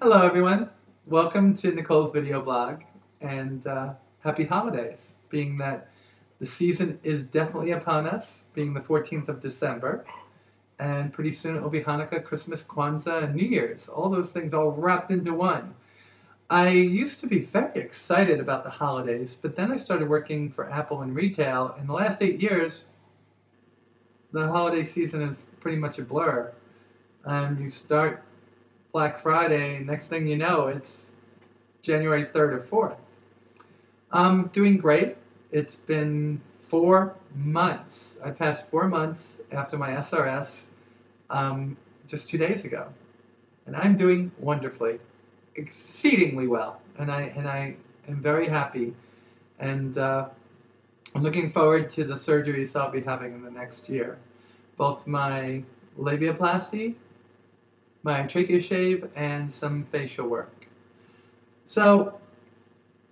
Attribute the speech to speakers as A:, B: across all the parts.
A: Hello everyone, welcome to Nicole's video blog and happy holidays, being that the season is definitely upon us, being the 14th of December, and pretty soon it will be Hanukkah, Christmas, Kwanzaa, and New Year's, all those things all wrapped into one. I used to be very excited about the holidays, but then I started working for Apple in retail. In the last 8 years, the holiday season is pretty much a blur. You start Black Friday, next thing you know, it's January 3rd or 4th. I'm doing great. It's been 4 months. I passed 4 months after my SRS just 2 days ago. And I'm doing wonderfully, exceedingly well. And I am very happy. And I'm looking forward to the surgeries I'll be having in the next year. Both my labiaplasty, my trachea shave, and some facial work. So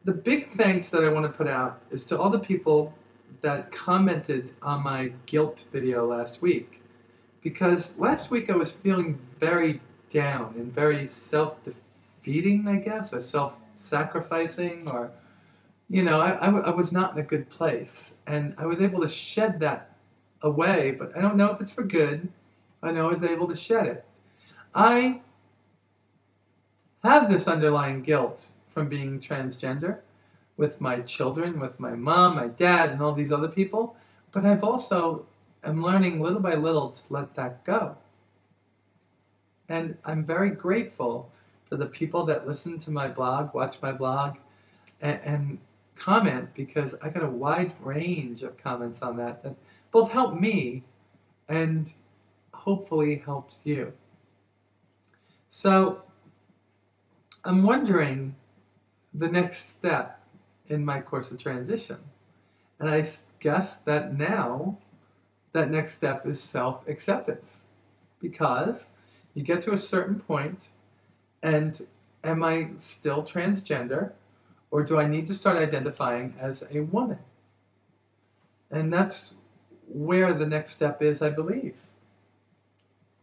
A: the big thanks that I want to put out is to all the people that commented on my guilt video last week. Because last week I was feeling very down and very self-defeating, I guess, or self-sacrificing, or, you know, I was not in a good place. And I was able to shed that away, but I don't know if it's for good. I know I was able to shed it. I have this underlying guilt from being transgender with my children, with my mom, my dad, and all these other people, but I've also am learning little by little to let that go. And I'm very grateful for the people that listen to my blog, watch my blog, and comment, because I got a wide range of comments on that both helped me and hopefully helped you. So I'm wondering the next step in my course of transition. And I guess that now that next step is self-acceptance. Because you get to a certain point, and am I still transgender, or do I need to start identifying as a woman? And that's where the next step is, I believe.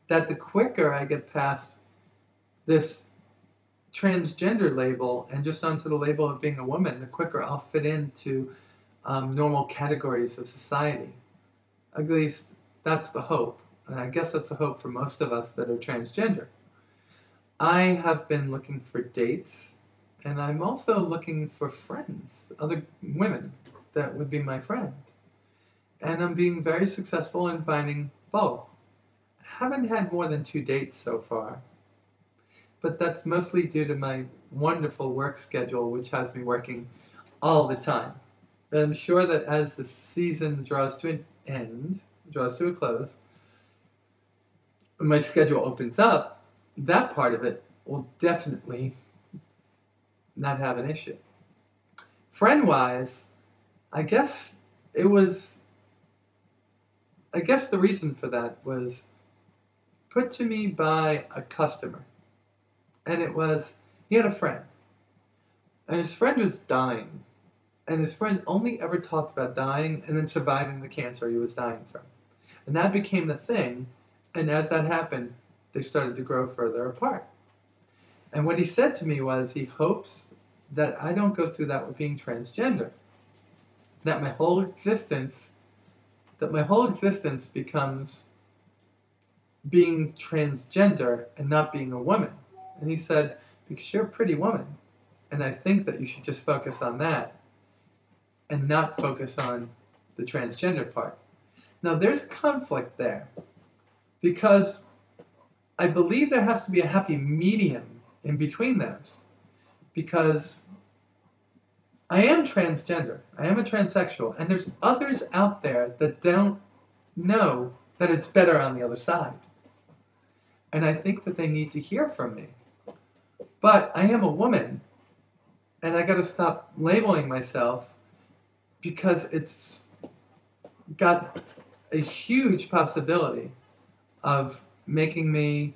A: That the quicker I get past this transgender label and just onto the label of being a woman, the quicker I'll fit into normal categories of society. At least that's the hope. And I guess that's a hope for most of us that are transgender. I have been looking for dates, and I'm also looking for friends, other women that would be my friend. And I'm being very successful in finding both. I haven't had more than 2 dates so far. But that's mostly due to my wonderful work schedule, which has me working all the time. But I'm sure that as the season draws to an end, draws to a close, when my schedule opens up, that part of it will definitely not have an issue. Friend-wise, I guess the reason for that was put to me by a customer. And it was, he had a friend. And his friend was dying. And his friend only ever talked about dying and then surviving the cancer he was dying from. And that became the thing. And as that happened, they started to grow further apart. And what he said to me was he hopes that I don't go through that with being transgender. That my whole existence becomes being transgender and not being a woman. And he said, because you're a pretty woman, and I think that you should just focus on that and not focus on the transgender part. Now, there's conflict there, because I believe there has to be a happy medium in between those, because I am transgender, I am a transsexual, and there's others out there that don't know that it's better on the other side. And I think that they need to hear from me. But I am a woman, and I got to stop labeling myself, because it's got a huge possibility of making me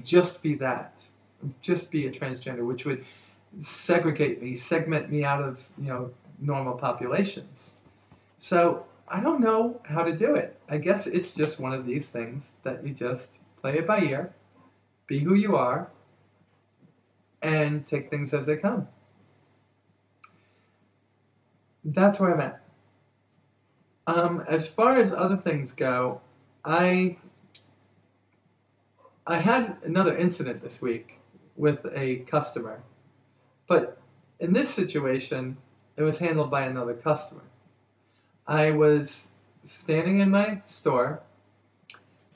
A: just be that, just be a transgender, which would segment me out of normal populations. So I don't know how to do it. I guess it's just one of these things that you just play it by ear, be who you are, and take things as they come. That's where I'm at. As far as other things go, I had another incident this week with a customer, but in this situation, it was handled by another customer. I was standing in my store,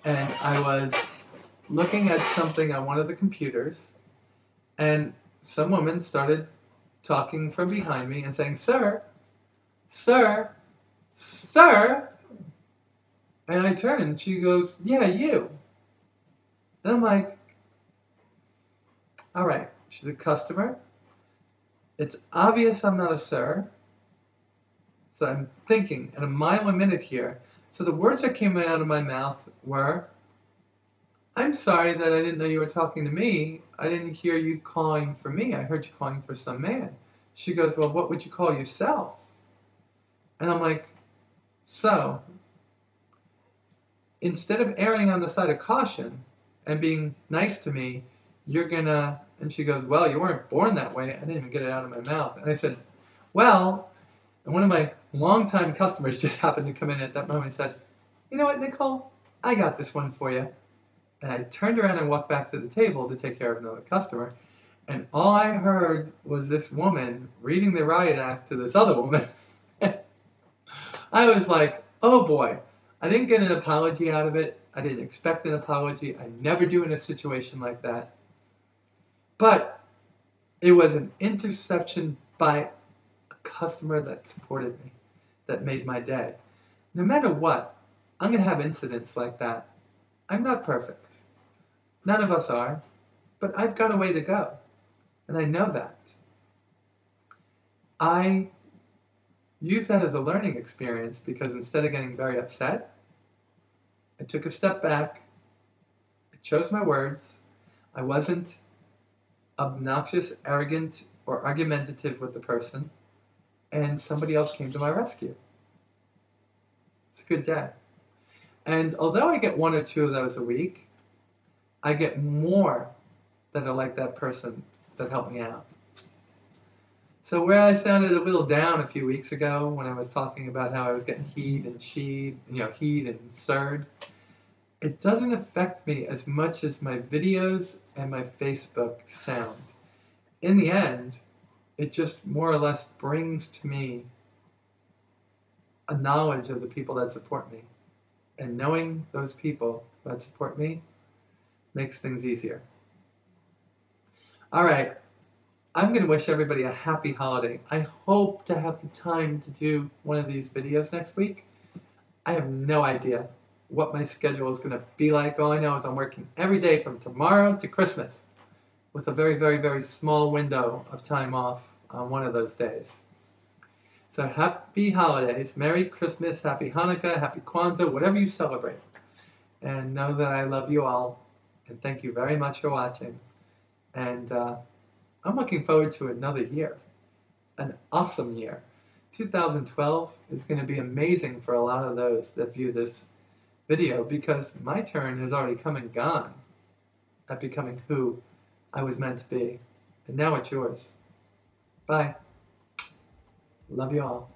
A: and I was looking at something on one of the computers, and some woman started talking from behind me and saying, "Sir, sir, sir." And I turn and she goes, "Yeah, you." And I'm like, all right, she's a customer. It's obvious I'm not a sir. So I'm thinking at a mile a minute here. So the words that came out of my mouth were, "I'm sorry that I didn't know you were talking to me. I didn't hear you calling for me. I heard you calling for some man." She goes, "Well, what would you call yourself?" And I'm like, so instead of erring on the side of caution and being nice to me, you're gonna, and she goes, "Well, you weren't born that way." I didn't even get it out of my mouth. And I said, "Well," and one of my longtime customers just happened to come in at that moment and said, "You know what, Nicole? I got this one for you." And I turned around and walked back to the table to take care of another customer. And all I heard was this woman reading the riot act to this other woman. I was like, oh boy. I didn't get an apology out of it. I didn't expect an apology. I never do in a situation like that. But it was an interception by a customer that supported me, that made my day. No matter what, I'm going to have incidents like that. I'm not perfect. None of us are. But I've got a way to go. And I know that. I use that as a learning experience because instead of getting very upset, I took a step back. I chose my words. I wasn't obnoxious, arrogant, or argumentative with the person. And somebody else came to my rescue. It's a good day. And although I get one or two of those a week, I get more that are like that person that helped me out. So where I sounded a little down a few weeks ago when I was talking about how I was getting heat and heat and surd, it doesn't affect me as much as my videos and my Facebook sound. In the end, it just more or less brings to me a knowledge of the people that support me. And knowing those people that support me makes things easier. All right. I'm going to wish everybody a happy holiday. I hope to have the time to do one of these videos next week. I have no idea what my schedule is going to be like. All I know is I'm working every day from tomorrow to Christmas with a very, very, very small window of time off on one of those days. So happy holidays, Merry Christmas, Happy Hanukkah, Happy Kwanzaa, whatever you celebrate. And know that I love you all. And thank you very much for watching. And I'm looking forward to another year, an awesome year. 2012 is going to be amazing for a lot of those that view this video because my turn has already come and gone at becoming who I was meant to be. And now it's yours. Bye. Love you all.